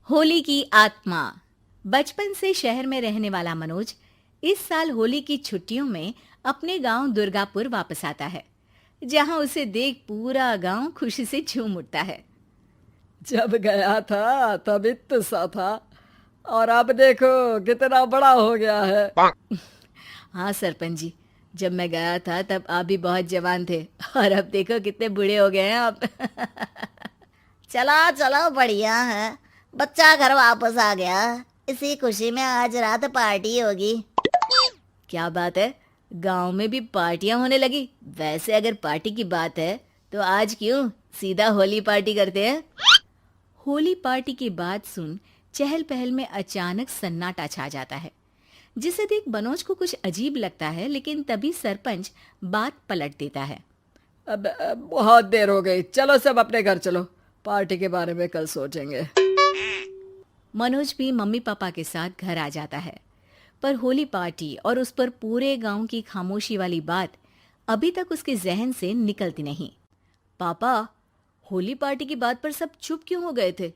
होली की आत्मा। बचपन से शहर में रहने वाला मनोज इस साल होली की छुट्टियों में अपने गांव दुर्गापुर वापस आता है, जहां उसे देख पूरा गांव खुशी से झूम उठता है। जब गया था तब इतना सा था और अब देखो कितना बड़ा हो गया है। हाँ सरपंच जी, जब मैं गया था तब आप भी बहुत जवान थे और अब देखो कितने बूढ़े हो गए हैं आप। चलो चलो बढ़िया है। बच्चा घर वापस आ गया। इसी खुशी में आज रात पार्टी होगी। क्या बात है, गांव में भी पार्टियां होने लगी। वैसे अगर पार्टी की बात है तो आज क्यों सीधा होली पार्टी करते हैं। होली पार्टी की बात सुन चहल पहल में अचानक सन्नाटा छा जाता है, जिसे देख मनोज को कुछ अजीब लगता है, लेकिन तभी सरपंच बात पलट देता है। अब बहुत देर हो गई, चलो सब अपने घर चलो, पार्टी के बारे में कल सोचेंगे। मनोज भी मम्मी पापा के साथ घर आ जाता है, पर होली पार्टी और उस पर पूरे गांव की खामोशी वाली बात अभी तक उसके जहन से निकलती नहीं। पापा, होली पार्टी की बात पर सब चुप क्यों हो गए थे?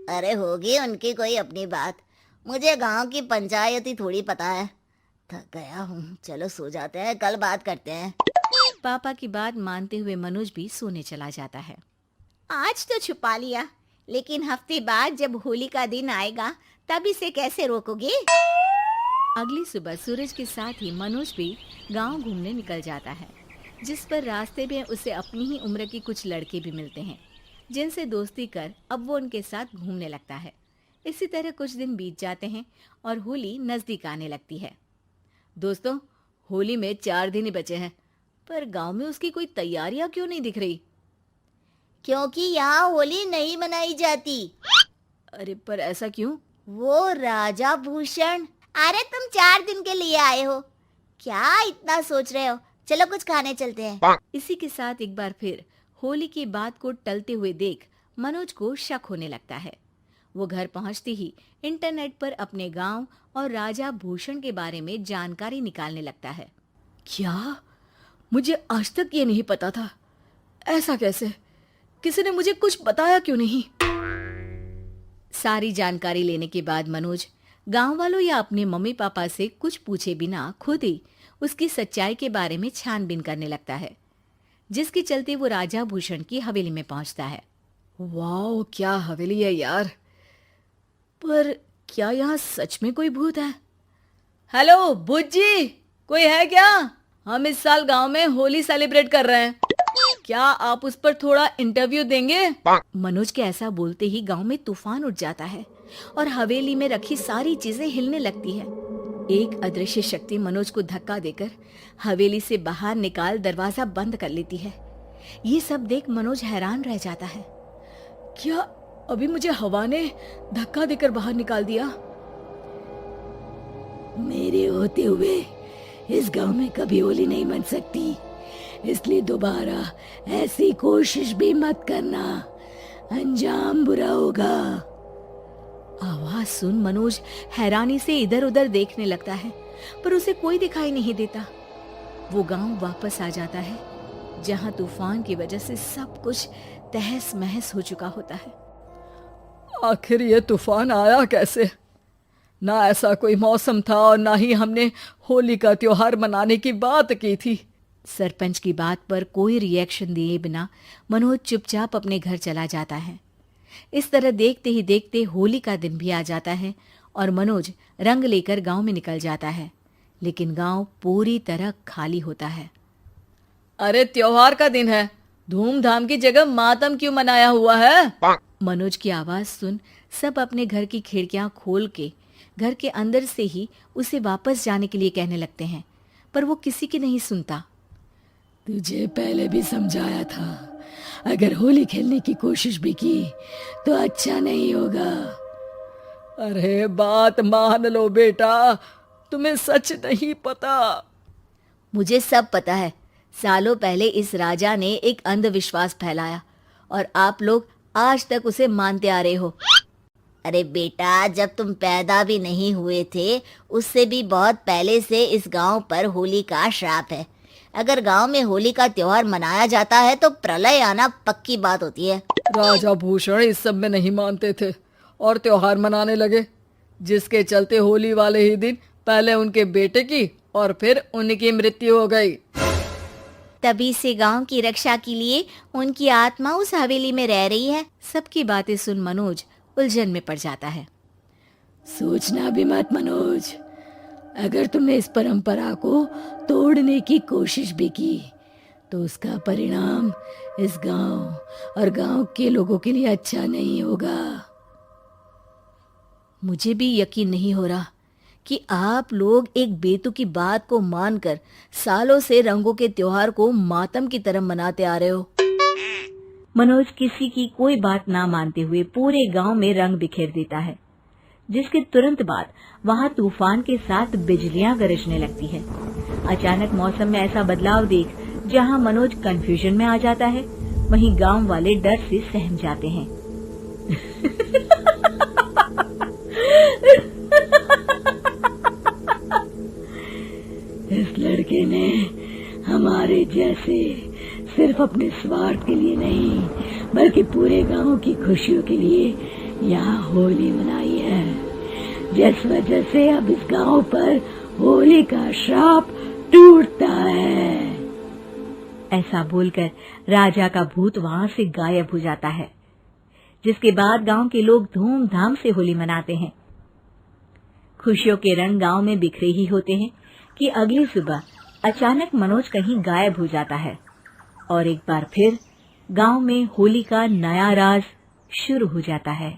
अरे होगी उनकी कोई अपनी बात। मुझे गांव की पंचायत ही थोड़ी पता है। थक गया हूँ, चलो सो जाते हैं, कल बात करते हैं। पापा की बात मानते हुए मनोज भी सोने चला जाता है। आज तो छुपा लिया, लेकिन हफ्ते बाद जब होली का दिन आएगा तब इसे कैसे रोकोगे? अगली सुबह सूरज के साथ ही मनोज भी गांव घूमने निकल जाता है, जिस पर रास्ते में उसे अपनी ही उम्र के कुछ लड़के भी मिलते हैं, जिनसे दोस्ती कर अब वो उनके साथ घूमने लगता है। इसी तरह कुछ दिन बीत जाते हैं और होली नजदीक आने लगती है। दोस्तों, होली में 4 दिन ही बचे हैं, पर गांव में उसकी कोई तैयारियां क्यों नहीं दिख रही? क्योंकि यहाँ होली नहीं मनाई जाती। अरे पर ऐसा क्यों? वो राजा भूषण। अरे तुम 4 दिन के लिए आए हो, क्या इतना सोच रहे हो? चलो कुछ खाने चलते हैं। इसी के साथ एक बार फिर होली की बात को टलते हुए देख मनोज को शक होने लगता है। वो घर पहुंचते ही इंटरनेट पर अपने गांव और राजा भूषण के बारे में जानकारी निकालने लगता है। क्या? मुझे आज तक ये नहीं पता था। ऐसा कैसे? किसी ने मुझे कुछ बताया क्यों नहीं? सारी जानकारी लेने के बाद मनोज गांव वालों या अपने मम्मी पापा से कुछ पूछे बिना खुद ही उसकी सच्चाई के बारे में छानबीन करने लगता है, जिसके चलते वो राजा भूषण की हवेली में पहुंचता है। वाह, क्या हवेली है यार। पर क्या यहाँ सच में कोई भूत है? हेलो भूत जी, कोई है क्या? हम इस साल गांव में होली सेलिब्रेट कर रहे हैं, क्या आप उस पर थोड़ा इंटरव्यू देंगे? मनोज के ऐसा बोलते ही गांव में तूफान उठ जाता है और हवेली में रखी सारी चीजें हिलने लगती है। एक अदृश्य शक्ति मनोज को धक्का देकर हवेली से बाहर निकाल दरवाजा बंद कर लेती है। ये सब देख मनोज हैरान रह जाता है। क्या अभी मुझे हवा ने धक्का देकर बाहर निकाल दिया? मेरे होते हुए इस गांव में कभी होली नहीं मन सकती, इसलिए दोबारा ऐसी कोशिश भी मत करना, अंजाम बुरा होगा। आवाज सुन मनोज हैरानी से इधर उधर देखने लगता है, पर उसे कोई दिखाई नहीं देता। वो गांव वापस आ जाता है, जहां तूफान की वजह से सब कुछ तहस महस हो चुका होता है। आखिर ये तूफान आया कैसे? ना ऐसा कोई मौसम था और ना ही हमने होली का त्योहार मनाने की बात की थी। सरपंच की बात पर कोई रिएक्शन दिए बिना मनोज चुपचाप अपने घर चला जाता है। इस तरह देखते ही देखते होली का दिन भी आ जाता है और मनोज रंग लेकर गांव में निकल जाता है, लेकिन गांव पूरी तरह खाली होता है। अरे त्योहार का दिन है, धूमधाम की जगह मातम क्यों मनाया हुआ है? मनोज की आवाज सुन सब अपने घर की खिड़कियां खोल के घर के अंदर से ही उसे वापस जाने के लिए कहने लगते हैं, पर वो किसी की नहीं सुनता। तुझे पहले भी समझाया था, अगर होली खेलने की कोशिश भी की तो अच्छा नहीं होगा। अरे बात मान लो बेटा, तुम्हें सच नहीं पता। मुझे सब पता है। सालों पहले इस राजा ने एक अंधविश्वास फैलाया और आप लोग आज तक उसे मानते आ रहे हो। अरे बेटा, जब तुम पैदा भी नहीं हुए थे उससे भी बहुत पहले से इस गांव पर होली का श्राप है। अगर गांव में होली का त्योहार मनाया जाता है तो प्रलय आना पक्की बात होती है। राजा भूषण इस सब में नहीं मानते थे और त्योहार मनाने लगे, जिसके चलते होली वाले ही दिन पहले उनके बेटे की और फिर उनकी मृत्यु हो गई। तभी से गांव की रक्षा के लिए उनकी आत्मा उस हवेली में रह रही है। सबकी बातें सुन मनोज उलझन में पड़ जाता है। सोचना भी मत मनोज, अगर तुमने इस परंपरा को तोड़ने की कोशिश भी की तो उसका परिणाम इस गांव और गांव के लोगों के लिए अच्छा नहीं होगा। मुझे भी यकीन नहीं हो रहा कि आप लोग एक बेतुकी बात को मानकर सालों से रंगों के त्योहार को मातम की तरह मनाते आ रहे हो। मनोज किसी की कोई बात ना मानते हुए पूरे गांव में रंग बिखेर देता है, जिसके तुरंत बाद वहां तूफान के साथ बिजलियां गरजने लगती है। अचानक मौसम में ऐसा बदलाव देख जहां मनोज कंफ्यूजन में आ जाता है, वहीं गांव वाले डर से सहम जाते हैं। इस लड़के ने हमारे जैसे सिर्फ अपने स्वार्थ के लिए नहीं बल्कि पूरे गांव की खुशियों के लिए यहाँ होली मनाई है, जिस वजह से अब इस गांव पर होली का श्राप टूटता है। ऐसा बोलकर राजा का भूत वहां से गायब हो जाता है, जिसके बाद गांव के लोग धूमधाम से होली मनाते हैं। खुशियों के रंग गांव में बिखरे ही होते हैं कि अगली सुबह अचानक मनोज कहीं गायब हो जाता है और एक बार फिर गांव में होली का नया राज शुरू हो जाता है।